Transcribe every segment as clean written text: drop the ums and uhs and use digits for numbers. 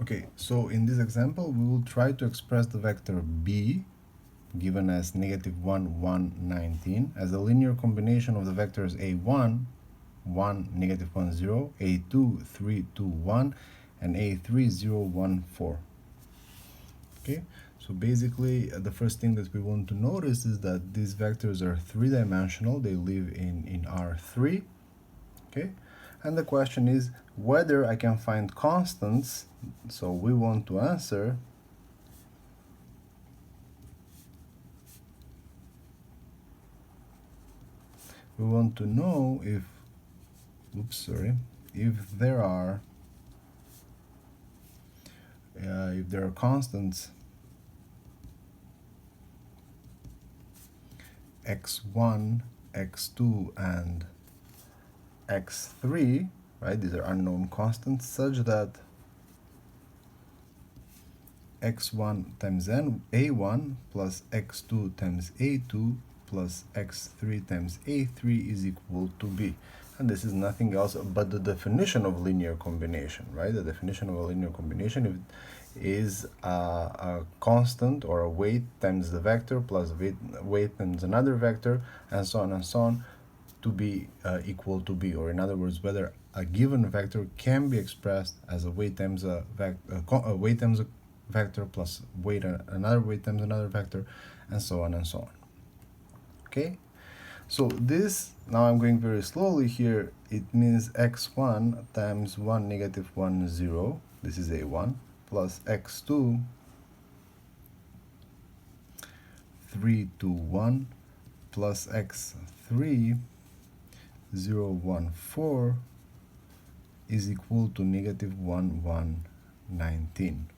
Okay, so in this example, we will try to express the vector b, given as negative 1, 1, 19, as a linear combination of the vectors a1, 1, negative 1, 0, a2, 3, 2, 1, and a3, 0, 1, 4. Okay, so basically the first thing that we want to notice is that these vectors are three-dimensional. They live in R3. Okay, and the question is whether I can find constants. So we want to answer we want to know if if there are constants x1, x2, and x3, right? These are unknown constants such that x1 times a1 plus x2 times a2 plus x3 times a3 is equal to b. And this is nothing else but the definition of linear combination, right? The definition of a linear combination is a constant or a weight times the vector plus weight times another vector, and so on to be equal to b. Or in other words, whether a given vector can be expressed as a weight times a vector plus another weight times another vector, and so on. Okay, so this, now I'm going very slowly here, it means x1 times 1, negative 1, 0, this is a1, plus x2, 3, 2, 1, plus x3, 0, 1, 4 is equal to negative 1, 1, 19.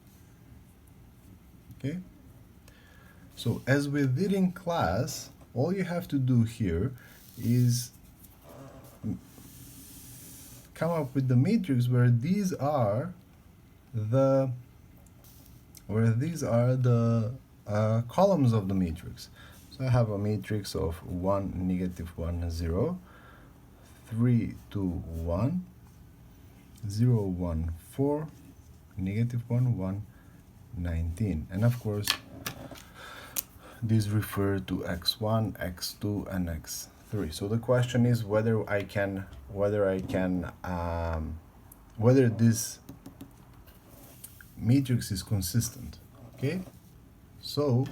Okay, so as we did in class, all you have to do here is come up with the matrix where these are the columns of the matrix. So I have a matrix of 1, negative 1, 0, 3, 2, 1, 0, 1, 4, negative 1, 1, 19. And of course, these refer to x1, x2, and x3. So the question is whether this matrix is consistent. Okay, so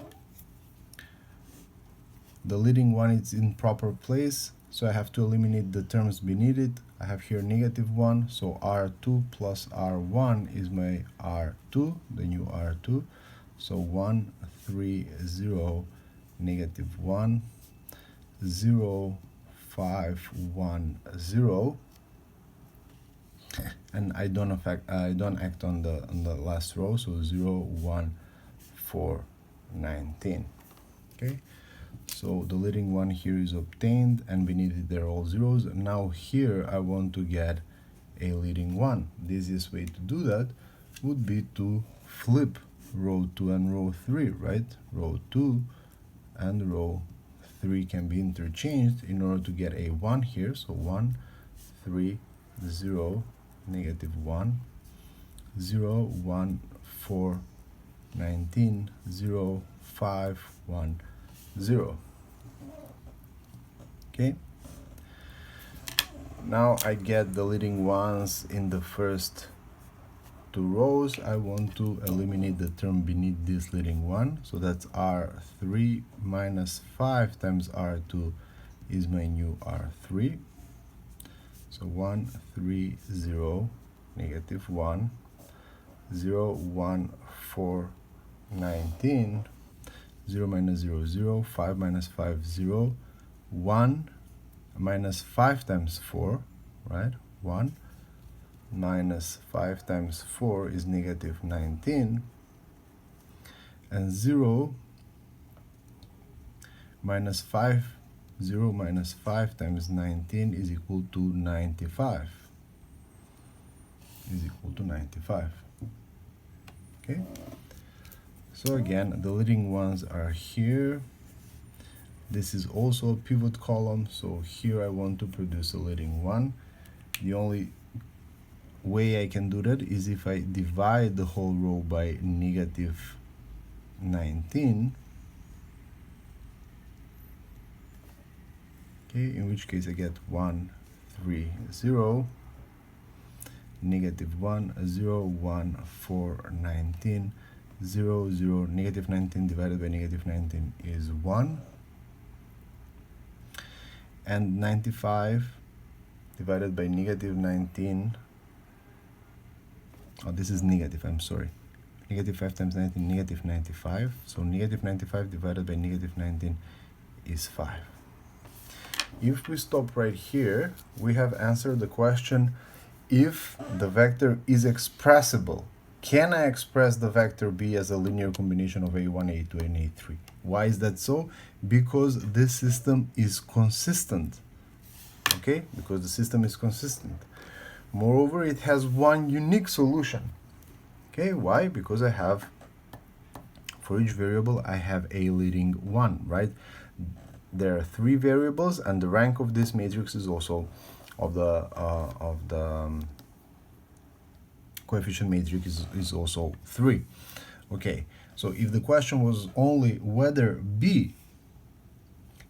the leading one is in proper place, so I have to eliminate the terms beneath it. I have here negative 1, so r2 plus r1 is my r2, the new r2. So 1, 3, 0, negative 1, 0, 5, 1, 0. And I don't act on the last row, so 0, 1, 4, 19. Okay, so the leading one here is obtained, and beneath it they're all zeros. Now here I want to get a leading one. The easiest way to do that would be to flip row 2 and row 3, right? Row 2 and row 3 can be interchanged in order to get a 1 here. So 1, 3, 0, negative 1, 0, 1, 4, 19, 0, 5, 1, 0. Okay, now I get the leading ones in the first two rows. I want to eliminate the term beneath this leading one, so that's r3 minus 5 times r2 is my new r3. So 1, 3, 0, negative 1, 0, 1, 4, 19, 0 minus 0, 0, 5 minus 5, 0, 1 minus 5 times 4, right? 1 minus 5 times 4 is negative 19, and 0 minus 5 times 19 is equal to 95. Okay, so again, the leading ones are here. This is also a pivot column, so here I want to produce a leading one. The only way I can do that is if I divide the whole row by negative 19, okay, in which case I get 1, 3, 0, negative 1, 0, 1, 4, 19, 0, 0, negative 19 divided by negative 19 is 1, and 95 divided by negative 19, oh, this is negative, I'm sorry, negative 5 times 19, negative 95, so negative 95 divided by negative 19 is 5. If we stop right here, we have answered the question if the vector is expressible. Can I express the vector b as a linear combination of a1, a2, and a3? Why is that so? Because this system is consistent. Okay? Because the system is consistent. Moreover, it has one unique solution. Okay? Why? Because I have, for each variable, I have a leading 1, right? There are 3 variables, and the rank of this matrix is also of the coefficient matrix is also 3. Okay, so if the question was only whether B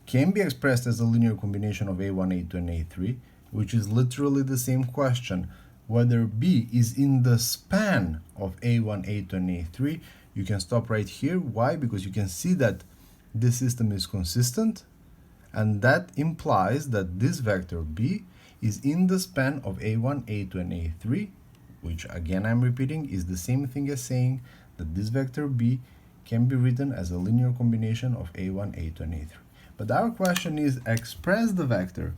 can be expressed as a linear combination of a1, a2, and a3, which is literally the same question, whether B is in the span of a1, a2, and a3, you can stop right here. Why? Because you can see that this system is consistent, and that implies that this vector B is in the span of a1, a2, and a3, which again I'm repeating is the same thing as saying that this vector B can be written as a linear combination of a1, a2, and a3. But our question is express the vector.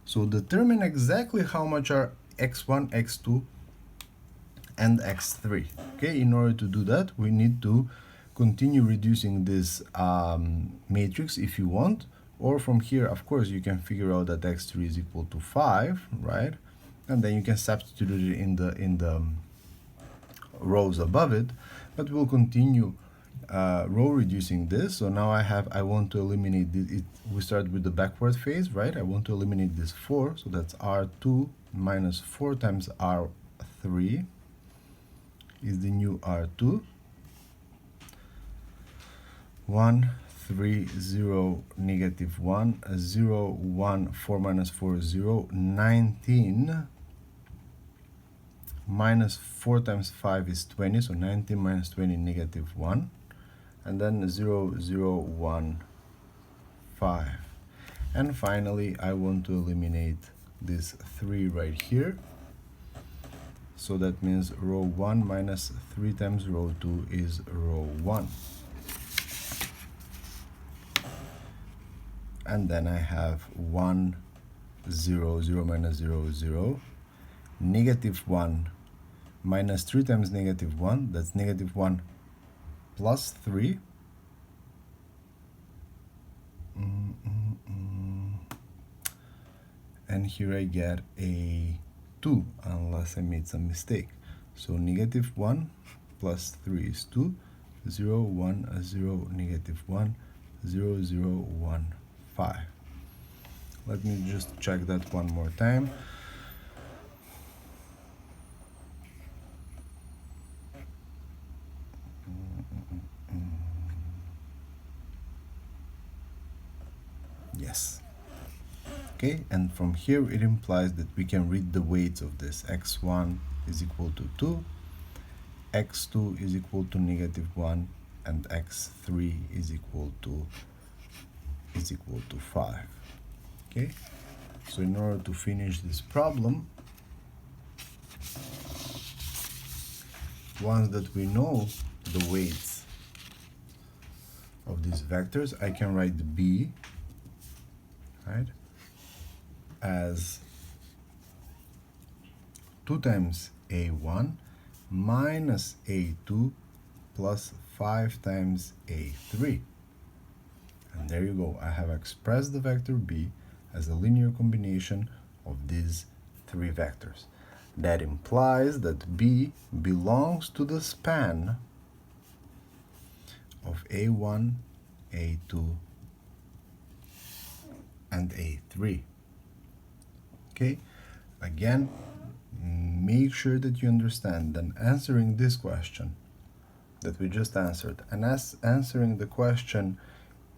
So determine exactly how much are x1, x2, and x3. Okay, in order to do that, we need to continue reducing this matrix if you want, or from here, of course, you can figure out that x3 is equal to 5, right? And then you can substitute it in the rows above it, but we'll continue row reducing this. So now I want to eliminate it. We start with the backward phase, right? I want to eliminate this 4, so that's r2 minus 4 times r3 is the new r2. 1, 3, 0, negative 1, 0, 1, 4 minus 4, 0, 19, minus 4 times 5 is 20, so 19 minus 20, negative 1, and then 0, 0, 1, 5. And finally, I want to eliminate this 3 right here. So that means row 1 minus 3 times row 2 is row 1. And then I have 1, 0, 0 minus 0, 0, negative 1 minus 3 times negative 1, that's negative 1 plus 3. And here I get a 2, unless I made some mistake. So negative 1 plus 3 is 2, 0, 1, 0, negative 1, 0, 0, 1, 5. Let me just check that one more time. Yes. Okay, and from here it implies that we can read the weights of this. x1 is equal to 2, x2 is equal to negative 1, and x3 is equal to 5. Okay, so in order to finish this problem, once that we know the weights of these vectors, I can write b, right, as 2 times a1 minus a2 plus 5 times a3. And there you go. I have expressed the vector b as a linear combination of these 3 vectors. That implies that b belongs to the span of a1, a2, and a3. Okay, again, make sure that you understand that answering this question that we just answered, and as answering the question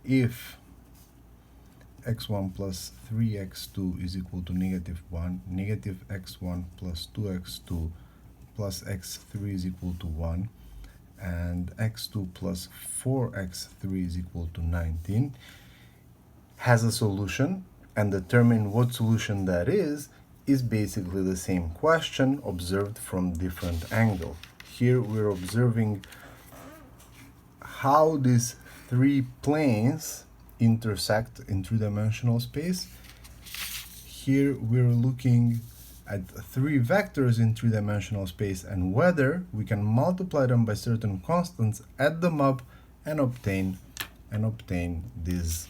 if x1 plus 3x2 is equal to -1, negative x1 plus 2x2 plus x3 is equal to 1, and x2 plus 4x3 is equal to 19, has a solution, and determine what solution that is basically the same question observed from different angle. Here we're observing how these three planes intersect in three-dimensional space. Here we're looking at three vectors in three-dimensional space and whether we can multiply them by certain constants, add them up, and obtain this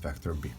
vector B.